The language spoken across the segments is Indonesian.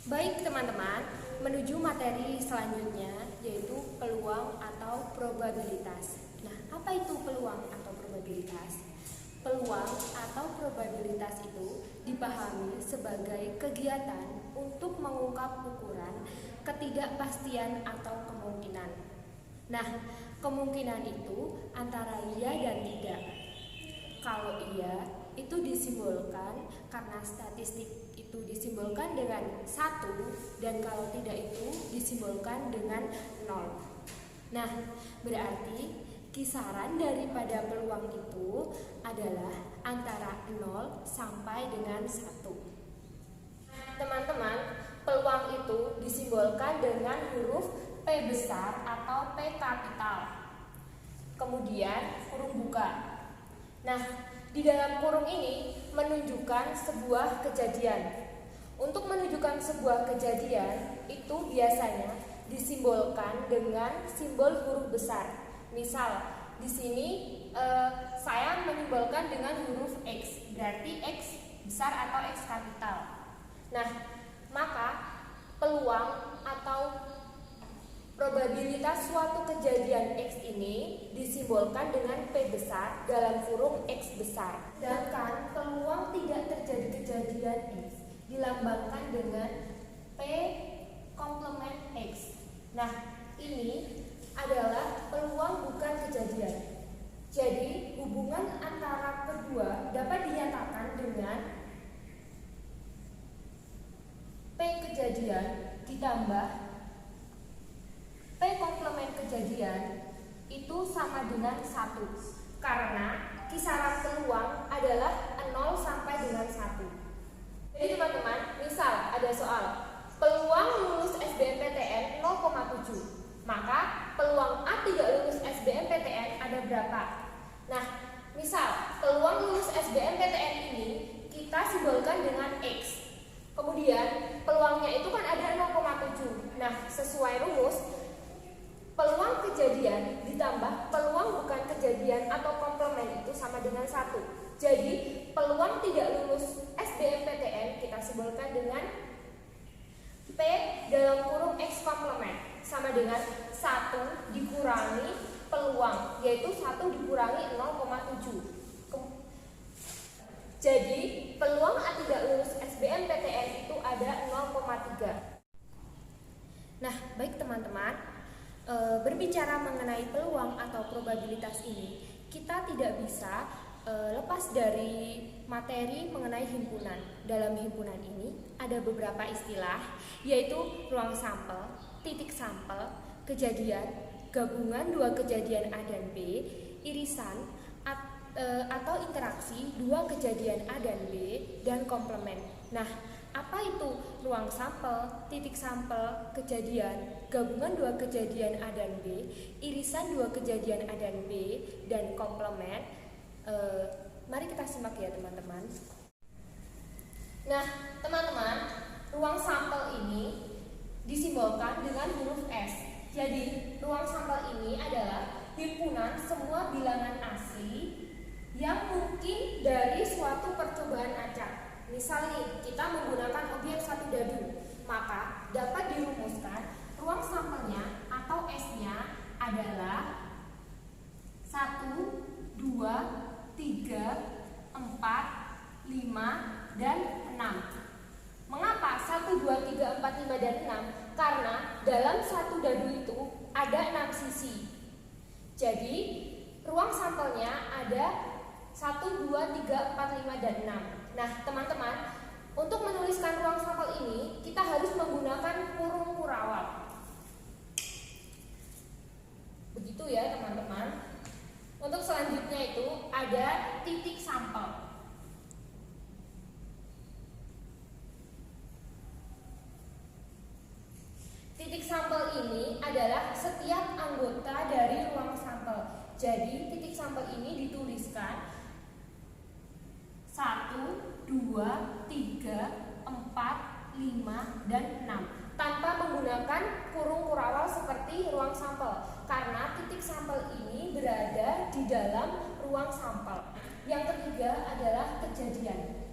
Baik teman-teman, menuju materi selanjutnya yaitu peluang atau probabilitas. Nah, apa itu peluang atau probabilitas? Peluang atau probabilitas itu dipahami sebagai kegiatan untuk mengungkap ukuran ketidakpastian atau kemungkinan. Nah, kemungkinan itu antara iya dan tidak. Kalau iya, itu disimbolkan karena statistik itu disimbolkan dengan 1, dan kalau tidak itu disimbolkan dengan 0. Nah, berarti kisaran daripada peluang itu adalah antara 0 sampai dengan 1. Teman-teman, peluang itu disimbolkan dengan huruf P besar atau P kapital. Kemudian kurung buka. Nah, di dalam kurung ini menunjukkan sebuah kejadian. Untuk menunjukkan sebuah kejadian itu biasanya disimbolkan dengan simbol huruf besar. Misal, di sini saya menyimbolkan dengan huruf X, berarti X besar atau X kapital. Nah, maka peluang atau probabilitas suatu kejadian X ini disimbolkan dengan P besar dalam kurung X besar. Sedangkan peluang tidak terjadi kejadian X dilambangkan dengan P komplement X. Nah, ini adalah peluang bukan kejadian. Jadi, hubungan antara kedua dapat dinyatakan dengan P kejadian ditambah P komplement kejadian itu sama dengan 1, karena kisaran peluang adalah 0 sampai dengan 1. Jadi teman-teman, misal ada soal peluang lulus SBMPTN 0,7, maka peluang A tidak lulus SBMPTN ada berapa? Nah, misal peluang lulus SBMPTN ini kita simbolkan dengan X. Kemudian peluangnya itu kan ada 0,7. Nah, sesuai rumus, peluang kejadian ditambah peluang bukan kejadian atau komplement itu sama dengan 1. Jadi peluang tidak lulus SBMPTN kita simbolkan dengan P dalam kurung X komplement sama dengan 1 dikurangi peluang, yaitu 1 dikurangi 0,7. Jadi peluang A tidak lulus SBMPTN itu ada 0,3. Nah, baik teman-teman, berbicara mengenai peluang atau probabilitas ini, kita tidak bisa lepas dari materi mengenai himpunan. Dalam himpunan ini ada beberapa istilah, yaitu ruang sampel, titik sampel, kejadian, gabungan dua kejadian A dan B, irisan atau interaksi dua kejadian A dan B, dan komplement. Nah, apa itu ruang sampel, titik sampel, kejadian, gabungan dua kejadian A dan B, irisan dua kejadian A dan B, dan komplement? Mari kita simak ya teman-teman. Nah, teman-teman, ruang sampel ini disimbolkan dengan huruf S. Jadi, ruang sampel ini adalah himpunan semua bilangan asli yang mungkin dari suatu percobaan acak. Misal nih, kita menggunakan objek satu dadu, maka dapat dirumuskan ruang sampelnya atau S-nya adalah 1, 2, 3, 4, 5, dan 6. Mengapa 1, 2, 3, 4, 5, dan 6? Karena dalam satu dadu itu ada 6 sisi. Jadi ruang sampelnya ada 1, 2, 3, 4, 5, dan 6. Nah, teman-teman, untuk menuliskan ruang sampel ini kita harus menggunakan kurung kurawal. Begitu ya teman-teman. Untuk selanjutnya itu ada titik sampel. Titik sampel ini adalah setiap anggota dari ruang sampel. Jadi titik sampel ini dituliskan 1, 2, 3, 4, 5, dan 6 tanpa menggunakan kurung kurawal seperti ruang sampel, karena titik sampel ini berada di dalam ruang sampel. Yang ketiga adalah kejadian.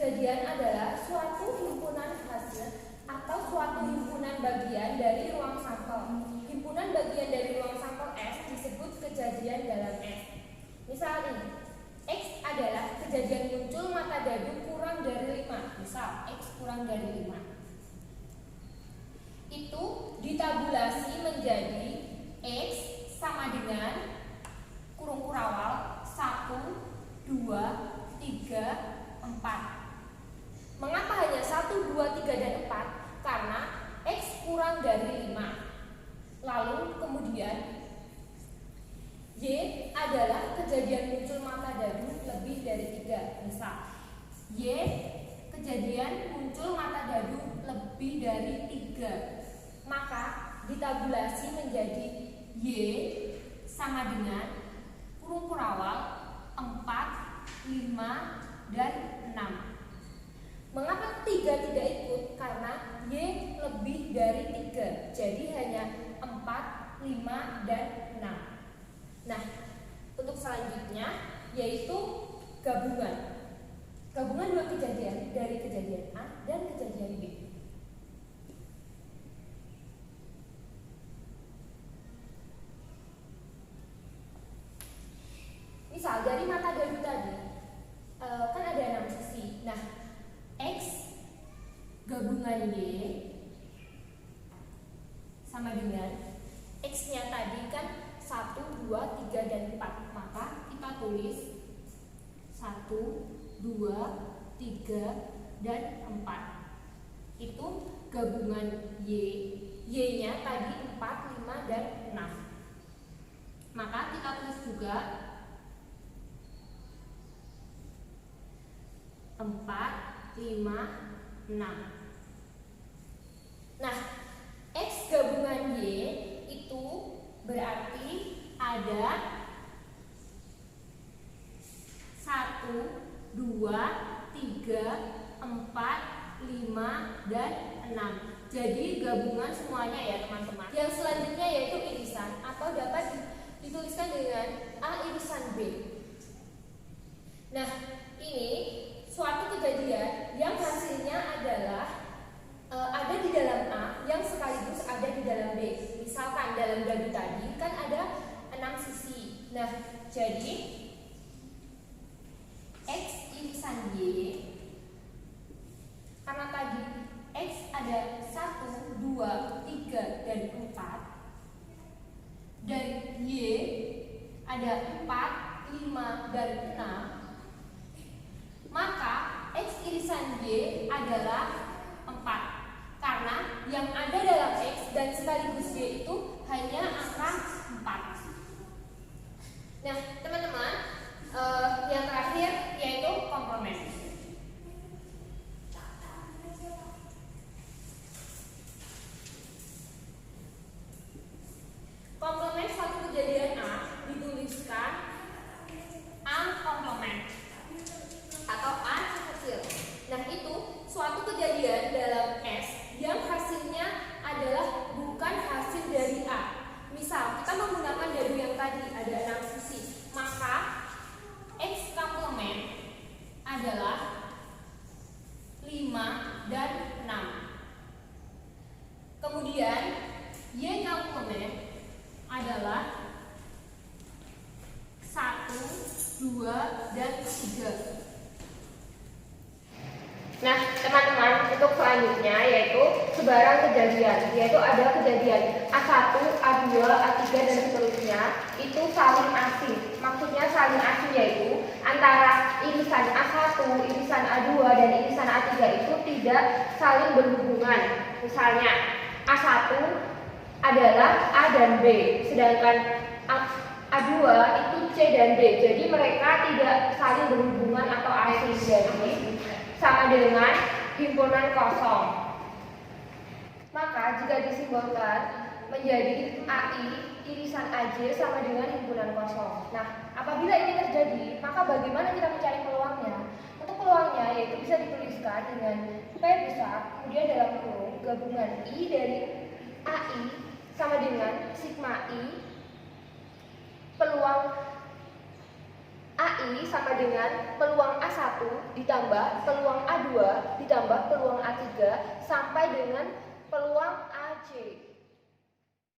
kejadian adalah suatu himpunan hasil atau suatu himpunan bagian dari ruang sampel. Himpunan bagian dari ruang sampel S disebut kejadian dalam S. Misal ini, X adalah kejadian muncul mata dadu kurang dari 5. Misal X kurang dari 5. Itu ditabulasi menjadi X sama dengan kurung kurawal 1, 2, 3, 4. Mengapa hanya 1, 2, 3, dan 4? Karena X kurang dari 5. Lalu kemudian Y adalah kejadian muncul mata dadu lebih dari 3. Misal Y kejadian muncul mata dadu lebih dari 3. Maka ditabulasi menjadi Y sama dengan kurung kurawal 4, 5, dan 6. Mengapa 3 tidak ikut? Karena Y lebih dari 3. Jadi hanya 4, 5, dan 6. Nah, untuk selanjutnya yaitu gabungan. Gabungan dua kejadian dari kejadian A dan kejadian B. Misal dari mata dadu tadi kan ada 6 sisi. Nah, X gabungan Y sama dengan X-nya tadi kan 1, 2, 3, dan 4. Maka kita tulis 1, 2, 3, dan 4. Itu gabungan Y. Y-nya tadi 4, 5, dan 6. Maka kita tulis juga 4, 5, 6. Nah, X gabungan Y itu berarti ada 1, 2, 3, 4, 5, dan 6. Jadi gabungan semuanya ya teman-teman. Yang selanjutnya yaitu irisan atau dapat dituliskan dengan A irisan B. Nah, ini suatu kejadian yang hasilnya adalah ada di dalam A yang sekaligus ada di dalam B. Misalkan dalam dadu tadi kan ada 6 sisi. Nah, jadi X irisan Y, karena tadi X ada 1, 2, 3, dan 4, dan Y ada 4, 5, dan 6, maka X irisan Y adalah 4. Karena yang ada dalam X dan sekaligus Y itu hanya angka 4. Nah, teman-teman, yang terakhir yaitu komplement. Komplement suatu kejadian A dituliskan A komplement atau A kecil. Nah, itu suatu kejadian dalam S yang hasilnya adalah bukan hasil dari A. Misal kita menggunakan dadu yang tadi ada 6 sisi, maka X komplement adalah 5 dan 6. Kemudian Y komplement adalah 1, 2, dan 3. Nah, teman-teman, untuk selanjutnya yaitu sebarang kejadian, yaitu ada kejadian A1, A2, A3, dan seterusnya itu saling asing. Maksudnya saling asing yaitu antara irisan A1, irisan A2, dan irisan A3 itu tidak saling berhubungan. Misalnya A1 adalah A dan B, sedangkan A2 itu C dan D. Jadi mereka tidak saling berhubungan atau asing. Jadi sama dengan himpunan kosong. Maka jika disimbolkan menjadi AI irisan AJ sama dengan himpunan kosong. Nah, apabila ini terjadi, maka bagaimana kita mencari peluangnya? Untuk peluangnya yaitu bisa dituliskan dengan P besar, kemudian dalam kurung gabungan I dari AI sama dengan sigma I, peluang AI sama dengan peluang A1 A1 ditambah peluang A2 ditambah peluang A3 sampai dengan peluang AC.